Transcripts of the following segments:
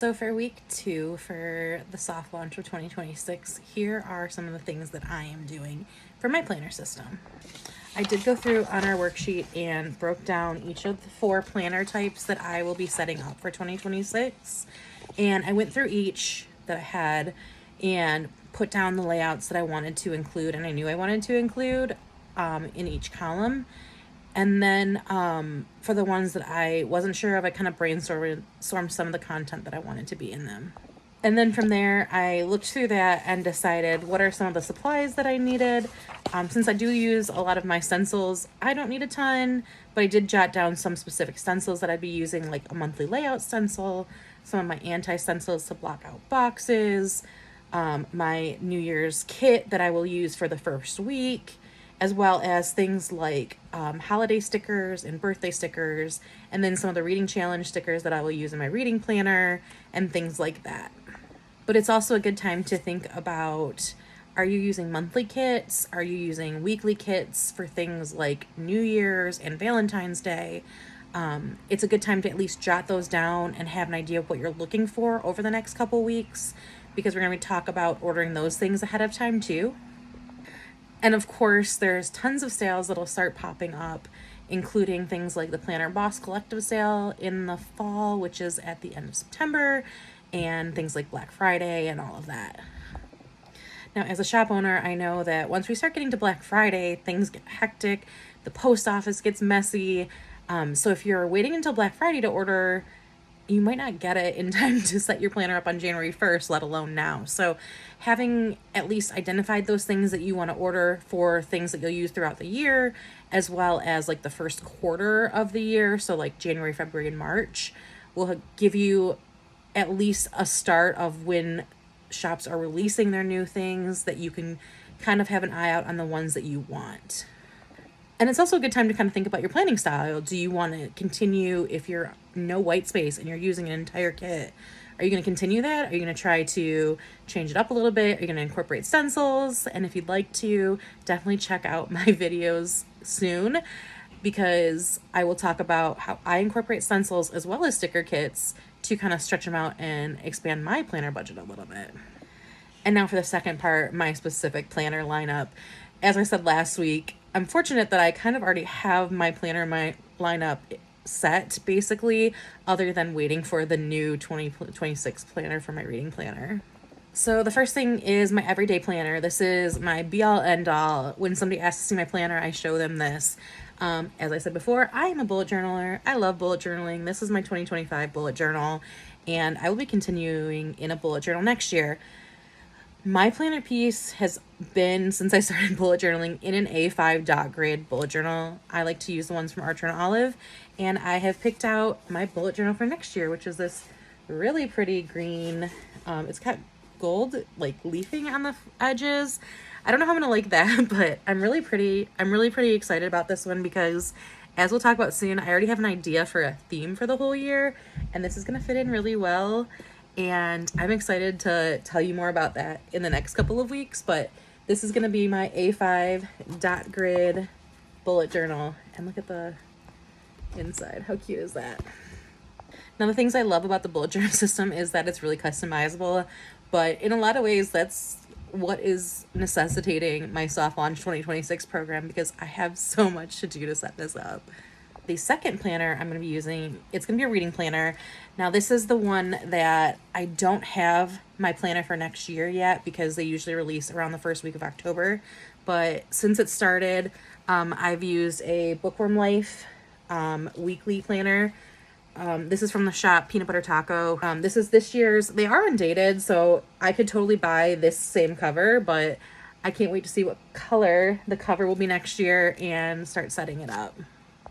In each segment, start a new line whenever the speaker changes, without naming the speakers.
So for week 2 for the soft launch of 2026, here are some of the things that I am doing for my planner system. I did go through on our worksheet and broke down each of the 4 planner types that I will be setting up for 2026. And I went through each that I had and put down the layouts that I wanted to include and I knew I wanted to include in each column. And then for the ones that I wasn't sure of, I kind of brainstormed some of the content that I wanted to be in them. And then from there, I looked through that and decided what are some of the supplies that I needed. Since I do use a lot of my stencils, I don't need a ton, but I did jot down some specific stencils that I'd be using, like a monthly layout stencil, some of my anti-stencils to block out boxes, my New Year's kit that I will use for the first week, as well as things like holiday stickers and birthday stickers, and then some of the reading challenge stickers that I will use in my reading planner and things like that. But it's also a good time to think about, are you using monthly kits? Are you using weekly kits for things like New Year's and Valentine's Day? It's a good time to at least jot those down and have an idea of what you're looking for over the next couple weeks, because we're going to talk about ordering those things ahead of time too. And of course, there's tons of sales that'll start popping up, including things like the Planner Boss Collective sale in the fall, which is at the end of September, and things like Black Friday and all of that. Now, as a shop owner, I know that once we start getting to Black Friday, things get hectic, the post office gets messy. So if you're waiting until Black Friday to order, you might not get it in time to set your planner up on January 1st, let alone now. So having at least identified those things that you want to order for things that you'll use throughout the year, as well as like the first quarter of the year, so like January, February, and March, will give you at least a start of when shops are releasing their new things, that you can kind of have an eye out on the ones that you want. And it's also a good time to kind of think about your planning style. Do you want to continue, if you're no white space and you're using an entire kit, are you going to continue that? Are you going to try to change it up a little bit? Are you going to incorporate stencils? And if you'd like to, definitely check out my videos soon, because I will talk about how I incorporate stencils as well as sticker kits to kind of stretch them out and expand my planner budget a little bit. And now for the second part, my specific planner lineup. As I said last week, I'm fortunate that I kind of already have my lineup set, basically, other than waiting for the new 2026 planner for my reading planner. So the first thing is my everyday planner. This is my be-all, end-all. When somebody asks to see my planner, I show them this. As I said before, I am a bullet journaler. I love bullet journaling. This is my 2025 bullet journal, and I will be continuing in a bullet journal next year. My planner piece has been, since I started bullet journaling, in an A5 dot grid bullet journal. I like to use the ones from Art Journal Olive, and I have picked out my bullet journal for next year, which is this really pretty green. It's got gold like leafing on the edges. I don't know how I'm gonna like that, but I'm really pretty excited about this one, because as we'll talk about soon, I already have an idea for a theme for the whole year, and this is gonna fit in really well. And I'm excited to tell you more about that in the next couple of weeks, but this is going to be my A5 dot grid bullet journal. And look at the inside. How cute is that? Now, the things I love about the bullet journal system is that it's really customizable, but in a lot of ways, that's what is necessitating my soft launch 2026 program, because I have so much to do to set this up. The second planner I'm going to be using, it's going to be a reading planner. Now, this is the one that I don't have my planner for next year yet, because they usually release around the first week of October. But since it started, I've used a Bookworm Life weekly planner. This is from the shop Peanut Butter Taco. This is this year's. They are undated, so I could totally buy this same cover, but I can't wait to see what color the cover will be next year and start setting it up.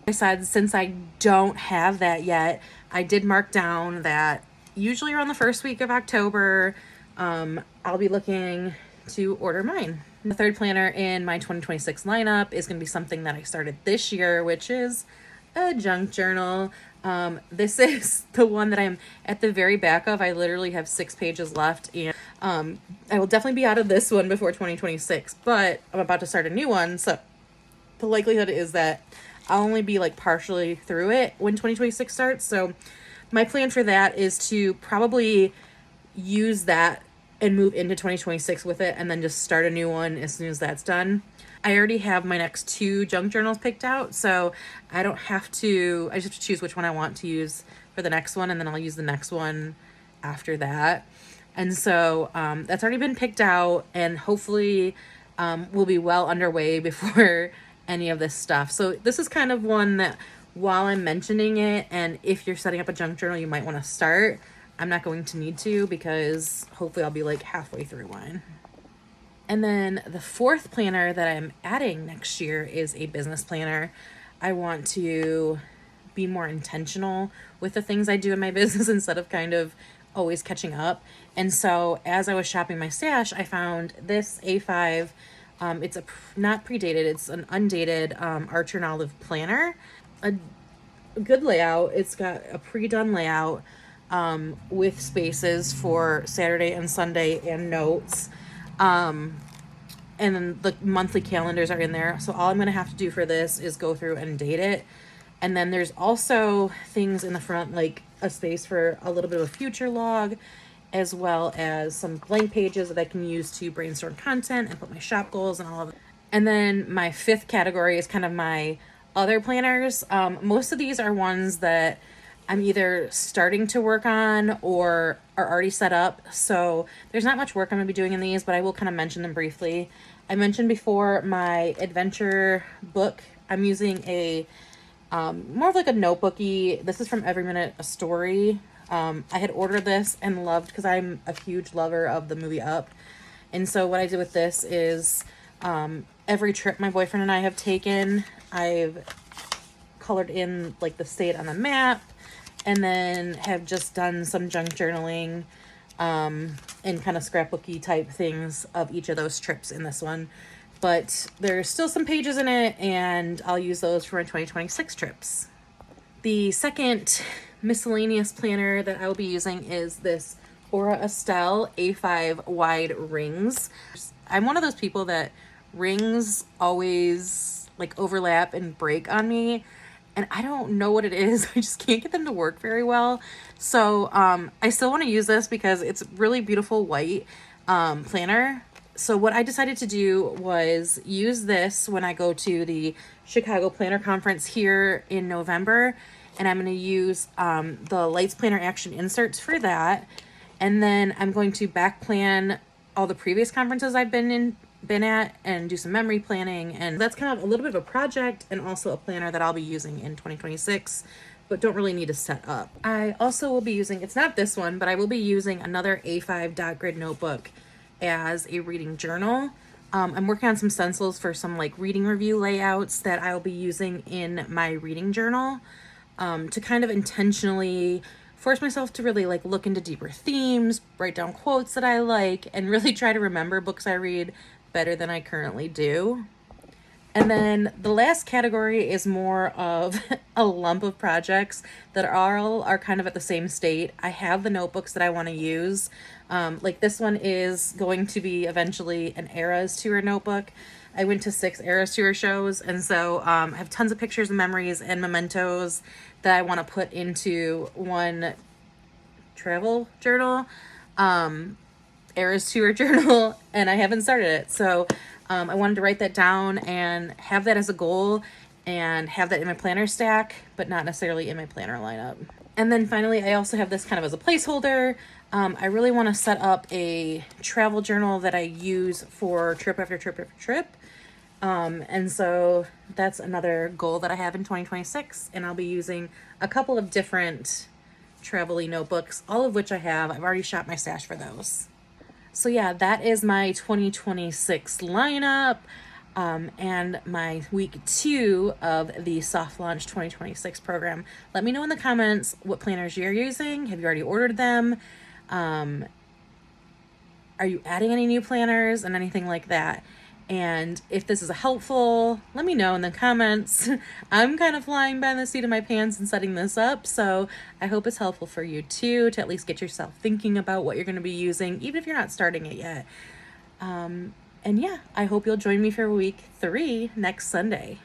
I said, since I don't have that yet, I did mark down that usually around the first week of October, I'll be looking to order mine. The third planner in my 2026 lineup is going to be something that I started this year, which is a junk journal. This is the one that I'm at the very back of. I literally have 6 pages left, and I will definitely be out of this one before 2026, but I'm about to start a new one, so the likelihood is that I'll only be like partially through it when 2026 starts. So My plan for that is to probably use that and move into 2026 with it, and then just start a new one as soon as that's done. I already have my next 2 junk journals picked out, so I just have to choose which one I want to use for the next one, and then I'll use the next one after that. And so that's already been picked out, and hopefully we'll be well underway before any of this stuff. So this is kind of one that, while I'm mentioning it, and if you're setting up a junk journal, you might want to start, I'm not going to need to, because hopefully I'll be like halfway through one. And then the 4th planner that I'm adding next year is a business planner. I want to be more intentional with the things I do in my business instead of kind of always catching up. And so as I was shopping my stash, I found this A5. It's not predated, it's an undated Archer and Olive planner. A good layout. It's got a pre-done layout with spaces for Saturday and Sunday and notes. And then the monthly calendars are in there. So all I'm going to have to do for this is go through and date it. And then there's also things in the front, like a space for a little bit of a future log, as well as some blank pages that I can use to brainstorm content and put my shop goals and all of it. And then my 5th category is kind of my other planners. Most of these are ones that I'm either starting to work on or are already set up. So there's not much work I'm going to be doing in these, but I will kind of mention them briefly. I mentioned before my adventure book. I'm using a more of like a notebooky. This is from Every Minute a Story. I had ordered this and loved, because I'm a huge lover of the movie Up. And so what I did with this is every trip my boyfriend and I have taken, I've colored in like the state on the map, and then have just done some junk journaling and kind of scrapbooky type things of each of those trips in this one. But there's still some pages in it, and I'll use those for my 2026 trips. The second miscellaneous planner that I will be using is this Aura Estelle A5 wide rings. I'm one of those people that rings always like overlap and break on me, and I don't know what it is. I just can't get them to work very well. So I still want to use this because it's really beautiful white planner. So what I decided to do was use this when I go to the Chicago Planner Conference here in November. And I'm going to use the Lights Planner Action inserts for that. And then I'm going to back plan all the previous conferences I've been at and do some memory planning. And that's kind of a little bit of a project and also a planner that I'll be using in 2026, but don't really need to set up. I also will be using, it's not this one, but I will be using another A5 dot grid notebook as a reading journal. I'm working on some stencils for some like reading review layouts that I'll be using in my reading journal to kind of intentionally force myself to really like look into deeper themes, write down quotes that I like, and really try to remember books I read better than I currently do. And then the last category is more of a lump of projects that are kind of at the same state. I have the notebooks that I want to use. Like this one is going to be eventually an Eras Tour notebook. I went to 6 Eras Tour shows, and so I have tons of pictures and memories and mementos that I want to put into one travel journal, Eras Tour journal, and I haven't started it. So I wanted to write that down and have that as a goal and have that in my planner stack, but not necessarily in my planner lineup. And then finally, I also have this kind of as a placeholder. I really want to set up a travel journal that I use for trip after trip after trip. And so that's another goal that I have in 2026. And I'll be using a couple of different travel-y notebooks, all of which I have. I've already shopped my stash for those. So yeah, that is my 2026 lineup and my week 2 of the Soft Launch 2026 program. Let me know in the comments what planners you're using. Have you already ordered them? Are you adding any new planners and anything like that? And if this is helpful, let me know in the comments. I'm kind of flying by the seat of my pants and setting this up, so I hope it's helpful for you too, to at least get yourself thinking about what you're going to be using, even if you're not starting it yet. And yeah, I hope you'll join me for week 3 next Sunday.